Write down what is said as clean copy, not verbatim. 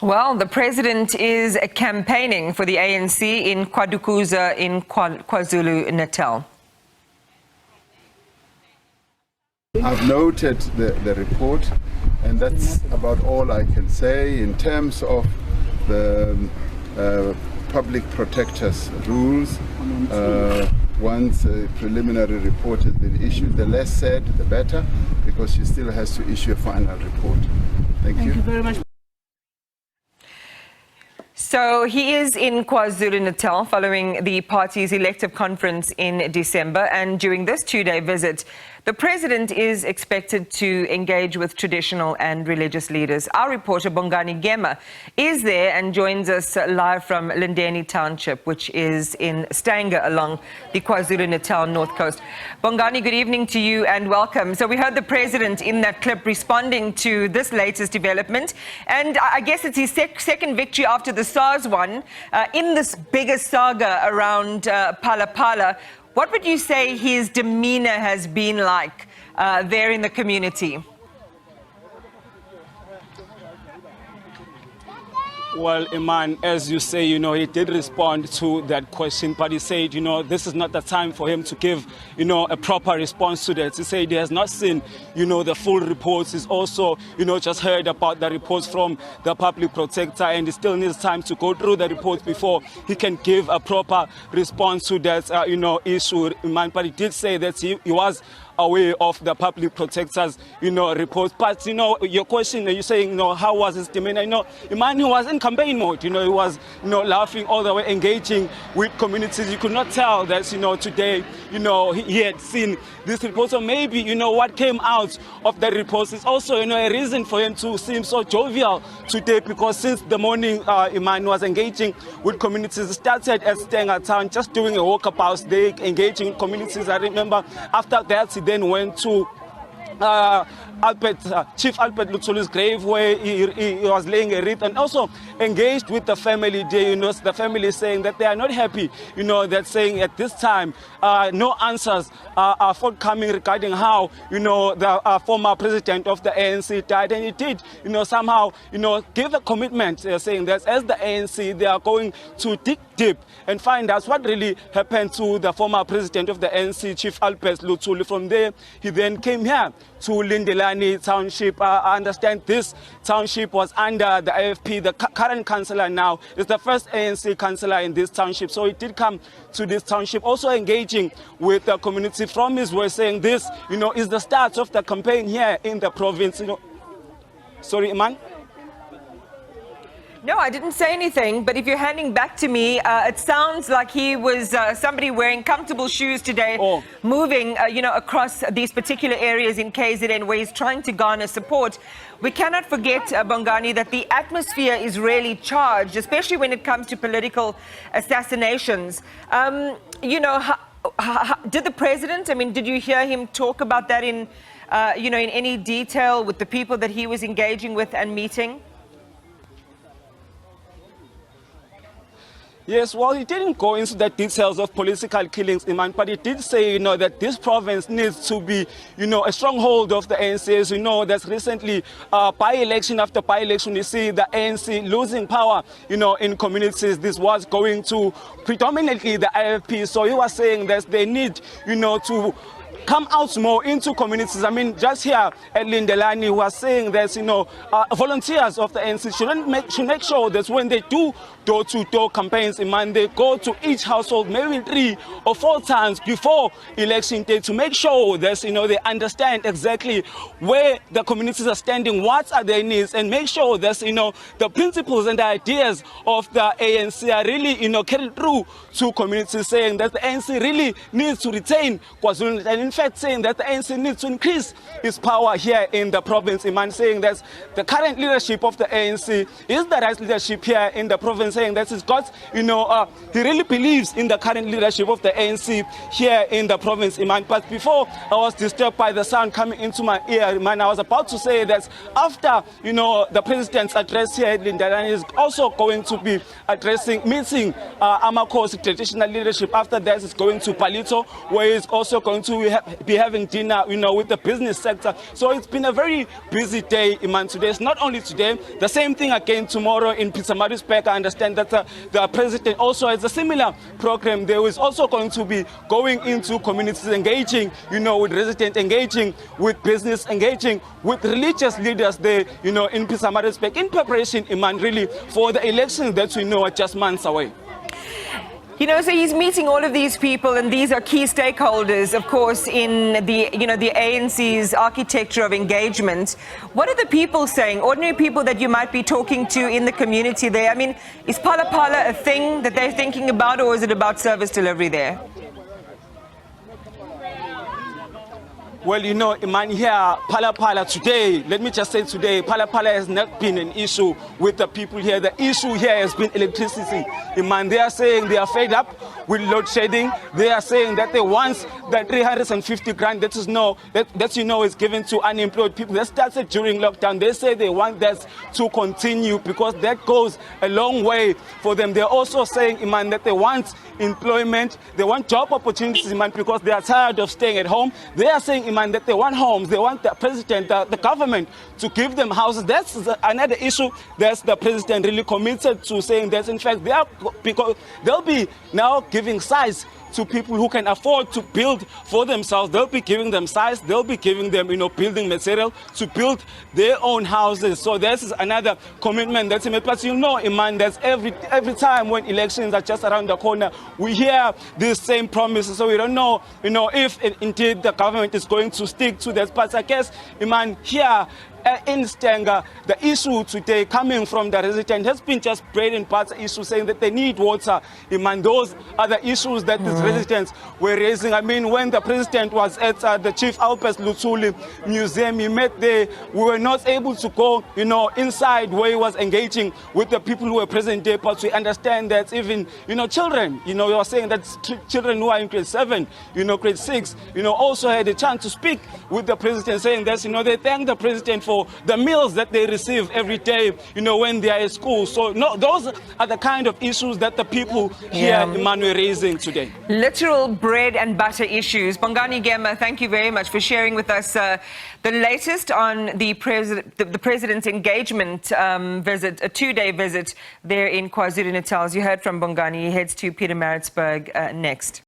Well, the president is campaigning for the ANC in Kwadukuza in KwaZulu-Natal. I've noted the report, and that's about all I can say in terms of the public protector's rules. Once a preliminary report has been issued, the less said, the better, because she still has to issue a final report. Thank you. Thank you very much. So he is in KwaZulu-Natal following the party's elective conference in December, and during this two-day visit, the president is expected to engage with traditional and religious leaders. Our reporter Bongani Gema is there and joins us live from Lindeni Township, which is in Stanger along the KwaZulu-Natal north coast. Bongani, good evening to you and welcome. So we heard the president in that clip responding to this latest development, and I guess it's his second victory after the SARS one in this biggest saga around Phala. What would you say his demeanor has been like there in the community? Well, Iman, as you say, he did respond to that question, but he said, this is not the time for him to give, a proper response to that. He said he has not seen, the full reports. He's also, just heard about the reports from the public protector, and he still needs time to go through the reports before he can give a proper response to that, issue, Iman. But he did say that he was aware of the public protector's, reports. But, your question, you're saying, how was his demeanor? Iman, he was in campaign mode. He was, laughing all the way, engaging with communities. You could not tell that, today, he had seen this report. So maybe, what came out of the reports is also, a reason for him to seem so jovial today, because since the morning, Iman was engaging with communities. He started at Stanger Town, just doing a walkabout day, engaging with communities. I remember after that, he then went to Chief Albert Lutsulu's grave, where he was laying a wreath, and also engaged with the family there. The family saying that they are not happy, that saying at this time no answers are forthcoming regarding how, the former president of the ANC died. And he did, somehow, give a commitment, saying that as the ANC, they are going to dig deep and find out what really happened to the former president of the ANC, Chief Albert Lutsulu. From there, he then came here to Lindelani Township. I understand this township was under the AFP. The current councillor now is the first ANC councillor in this township. So he did come to this township, also engaging with the community. From his way, saying this, is the start of the campaign here in the province. Sorry, Iman? No, I didn't say anything, but if you're handing back to me, it sounds like he was somebody wearing comfortable shoes today, moving, across these particular areas in KZN where he's trying to garner support. We cannot forget, Bongani, that the atmosphere is really charged, especially when it comes to political assassinations. Did the president, did you hear him talk about that in any detail with the people that he was engaging with and meeting? Yes, well, he didn't go into the details of political killings, Iman, but he did say, that this province needs to be, a stronghold of the ANC. As you know, that's recently, by-election after by-election, you see the ANC losing power, in communities. This was going to predominantly the AFP. So he was saying that they need, to come out more into communities. Just here at Lindelani, who are saying that, volunteers of the ANC should make sure that when they do door-to-door campaigns, they go to each household maybe 3 or 4 times before election day to make sure that, they understand exactly where the communities are standing, what are their needs, and make sure that, the principles and the ideas of the ANC are really, carried through to communities, saying that the ANC really needs to retain KwaZulu-Natal, and in fact saying that the ANC needs to increase its power here in the province. Iman, saying that the current leadership of the ANC is the right leadership here in the province, saying that he's got, he really believes in the current leadership of the ANC here in the province, Iman. But before I was disturbed by the sound coming into my ear, Iman, I was about to say that after, the president's address here at Lindelani, is also going to be meeting Amakosi traditional leadership. After that, it's going to Palito, where he's also going to be having dinner, with the business sector. So it's been a very busy day, Iman, today. It's not only today, the same thing again tomorrow in Pietermaritzburg. I understand that the president also has a similar program. There is also going to be going into communities, engaging, with residents, engaging with business, engaging with religious leaders there, in Pietermaritzburg, in preparation, Iman, really, for the elections that we know are just months away. So he's meeting all of these people, and these are key stakeholders, of course, in the ANC's architecture of engagement. What are the people saying, ordinary people that you might be talking to in the community there? I mean, is Phala Phala a thing that they're thinking about, or is it about service delivery there? Well, Iman, here, Phala Phala today, let me just say today, Phala Phala has not been an issue with the people here. The issue here has been electricity. Iman, they are saying they are fed up with load shedding. They are saying that they want that 350 grand that is given to unemployed people. That started during lockdown. They say they want that to continue because that goes a long way for them. They're also saying, Iman, that they want employment, they want job opportunities, Iman, because they are tired of staying at home. They are saying, Iman, that they want homes. They want the president, the government to give them houses. That's another issue that the president really committed to, saying that in fact they'll be now giving size to people who can afford to build for themselves. They'll be giving them size, they'll be giving them, building material to build their own houses. So this is another commitment that's made. But Iman, that's every time when elections are just around the corner, we hear these same promises. So we don't know, if indeed the government is going to stick to that. But I guess, Iman, here in Stenga, the issue today coming from the resident has been just bread and butter issue, saying that they need water. Iman, those are the issues that these residents were raising. I mean, when the president was at the Chief Alpes Luthuli Museum, he met there. We were not able to go, inside where he was engaging with the people who were present there. But we understand that even, children, you were saying that children who are in grade 7, grade 6, also had a chance to speak with the president, saying that, they thank the president for the meals that they receive every day, when they are at school. So those are the kind of issues that the people here, Iman, were raising today. Literal bread and butter issues. Bongani Gema, thank you very much for sharing with us the latest on the president's engagement visit, a 2-day visit there in KwaZulu-Natal. As you heard from Bongani, he heads to Pietermaritzburg next.